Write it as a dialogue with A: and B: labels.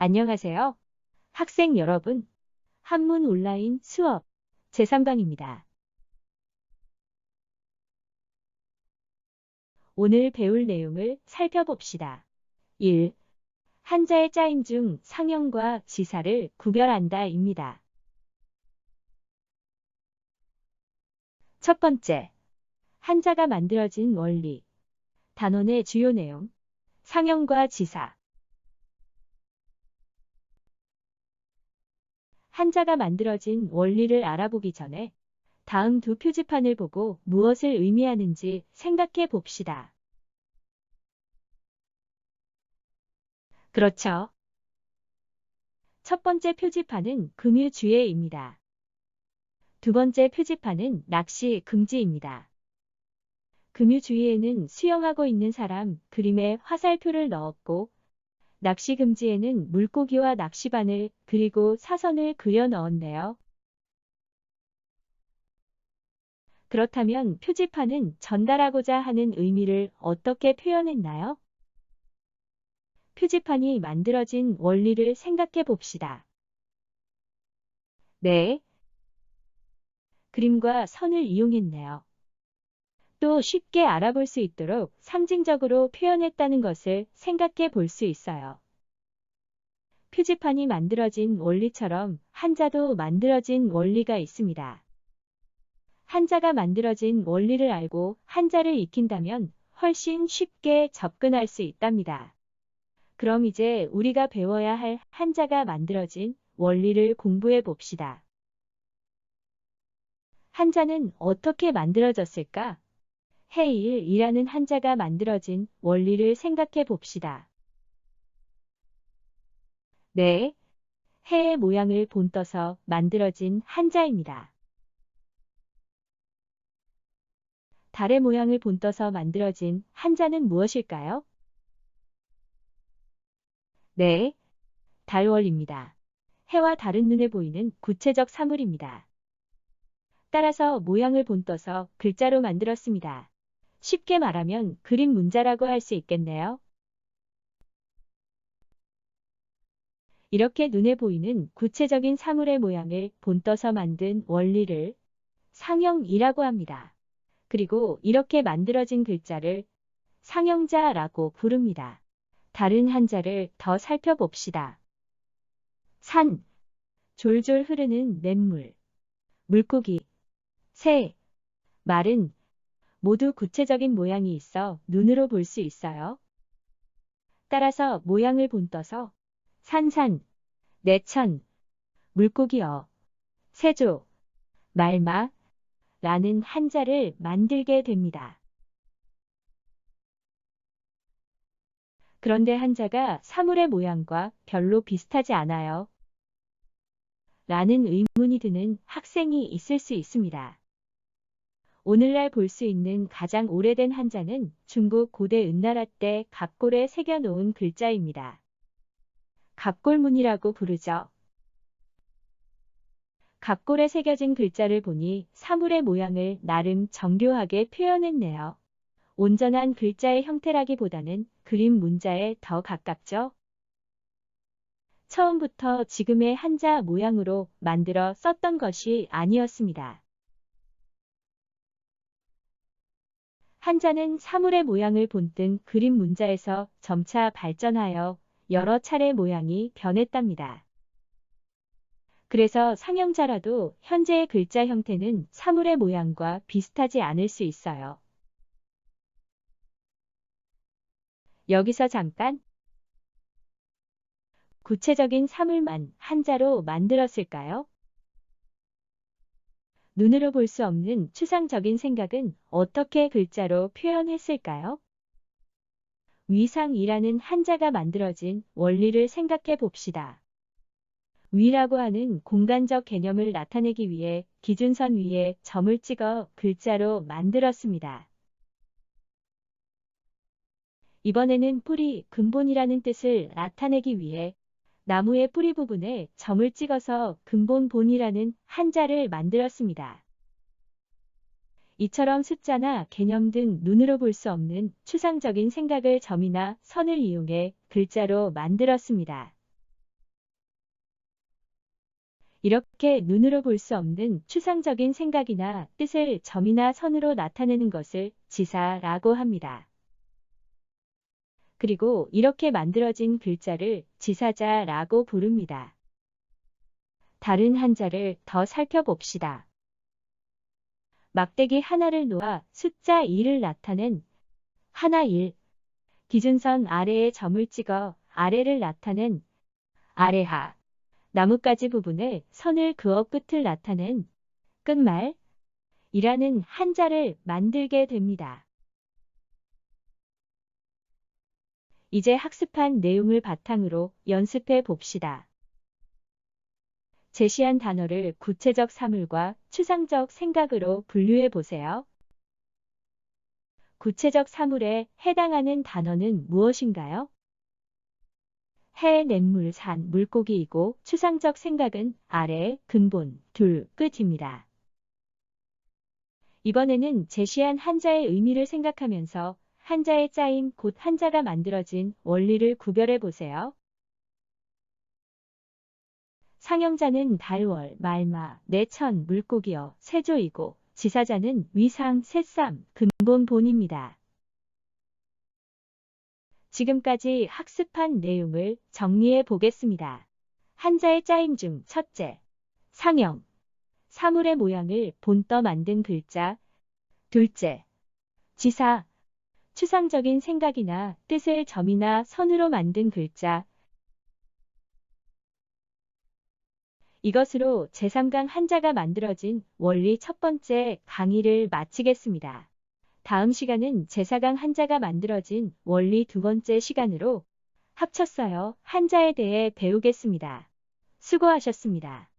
A: 안녕하세요. 학생 여러분. 한문 온라인 수업 제3강입니다. 오늘 배울 내용을 살펴봅시다. 1. 한자의 짜임 중 상형과 지사를 구별한다 입니다. 첫 번째, 한자가 만들어진 원리. 단원의 주요 내용. 상형과 지사. 한자가 만들어진 원리를 알아보기 전에 다음 두 표지판을 보고 무엇을 의미하는지 생각해 봅시다. 그렇죠. 첫 번째 표지판은 금유주예입니다. 두 번째 표지판은 낚시 금지입니다. 금유주의에는 수영하고 있는 사람 그림에 화살표를 넣었고 낚시 금지에는 물고기와 낚시바늘 그리고 사선을 그려 넣었네요. 그렇다면 표지판은 전달하고자 하는 의미를 어떻게 표현했나요? 표지판이 만들어진 원리를 생각해 봅시다. 네. 그림과 선을 이용했네요. 또 쉽게 알아볼 수 있도록 상징적으로 표현했다는 것을 생각해 볼 수 있어요. 표지판이 만들어진 원리처럼 한자도 만들어진 원리가 있습니다. 한자가 만들어진 원리를 알고 한자를 익힌다면 훨씬 쉽게 접근할 수 있답니다. 그럼 이제 우리가 배워야 할 한자가 만들어진 원리를 공부해 봅시다. 한자는 어떻게 만들어졌을까? 해일이라는 한자가 만들어진 원리를 생각해 봅시다. 네, 해의 모양을 본떠서 만들어진 한자입니다. 달의 모양을 본떠서 만들어진 한자는 무엇일까요? 네, 달월입니다. 해와 달은 눈에 보이는 구체적 사물입니다. 따라서 모양을 본떠서 글자로 만들었습니다. 쉽게 말하면 그림 문자라고 할 수 있겠네요. 이렇게 눈에 보이는 구체적인 사물의 모양을 본떠서 만든 원리를 상형이라고 합니다. 그리고 이렇게 만들어진 글자를 상형자라고 부릅니다. 다른 한자를 더 살펴봅시다. 산, 졸졸 흐르는 냇물, 물고기, 새, 말은 모두 구체적인 모양이 있어 눈으로 볼 수 있어요. 따라서 모양을 본떠서 산산, 내천, 물고기어, 새조, 말마 라는 한자를 만들게 됩니다. 그런데 한자가 사물의 모양과 별로 비슷하지 않아요. 라는 의문이 드는 학생이 있을 수 있습니다. 오늘날 볼 수 있는 가장 오래된 한자는 중국 고대 은나라 때 갑골에 새겨놓은 글자입니다. 갑골문이라고 부르죠. 갑골에 새겨진 글자를 보니 사물의 모양을 나름 정교하게 표현했네요. 온전한 글자의 형태라기보다는 그림 문자에 더 가깝죠. 처음부터 지금의 한자 모양으로 만들어 썼던 것이 아니었습니다. 한자는 사물의 모양을 본뜬 그림 문자에서 점차 발전하여 여러 차례 모양이 변했답니다. 그래서 상형자라도 현재의 글자 형태는 사물의 모양과 비슷하지 않을 수 있어요. 여기서 잠깐 구체적인 사물만 한자로 만들었을까요? 눈으로 볼 수 없는 추상적인 생각은 어떻게 글자로 표현했을까요? 위상이라는 한자가 만들어진 원리를 생각해 봅시다. 위라고 하는 공간적 개념을 나타내기 위해 기준선 위에 점을 찍어 글자로 만들었습니다. 이번에는 뿌리, 근본이라는 뜻을 나타내기 위해 나무의 뿌리 부분에 점을 찍어서 근본본이라는 한자를 만들었습니다. 이처럼 숫자나 개념 등 눈으로 볼 수 없는 추상적인 생각을 점이나 선을 이용해 글자로 만들었습니다. 이렇게 눈으로 볼 수 없는 추상적인 생각이나 뜻을 점이나 선으로 나타내는 것을 지사라고 합니다. 그리고 이렇게 만들어진 글자를 지사자라고 부릅니다. 다른 한자를 더 살펴봅시다. 막대기 하나를 놓아 숫자 2를 나타낸 하나 1, 기준선 아래에 점을 찍어 아래를 나타낸 아래하, 나뭇가지 부분에 선을 그어 끝을 나타낸 끝말 이라는 한자를 만들게 됩니다. 이제 학습한 내용을 바탕으로 연습해 봅시다. 제시한 단어를 구체적 사물과 추상적 생각으로 분류해 보세요. 구체적 사물에 해당하는 단어는 무엇인가요? 해, 냇물, 산, 물고기이고 추상적 생각은 아래, 근본, 둘, 끝입니다. 이번에는 제시한 한자의 의미를 생각하면서 한자의 짜임 곧 한자가 만들어진 원리를 구별해 보세요. 상형자는 달월, 말마, 내천, 물고기어, 세조이고 지사자는 위상, 새쌈, 근본, 본입니다. 지금까지 학습한 내용을 정리해 보겠습니다. 한자의 짜임 중 첫째, 상형, 사물의 모양을 본떠 만든 글자. 둘째, 지사, 추상적인 생각이나 뜻을 점이나 선으로 만든 글자. 이것으로 제3강 한자가 만들어진 원리 첫 번째 강의를 마치겠습니다. 다음 시간은 제4강 한자가 만들어진 원리 두 번째 시간으로 합쳤어요. 한자에 대해 배우겠습니다. 수고하셨습니다.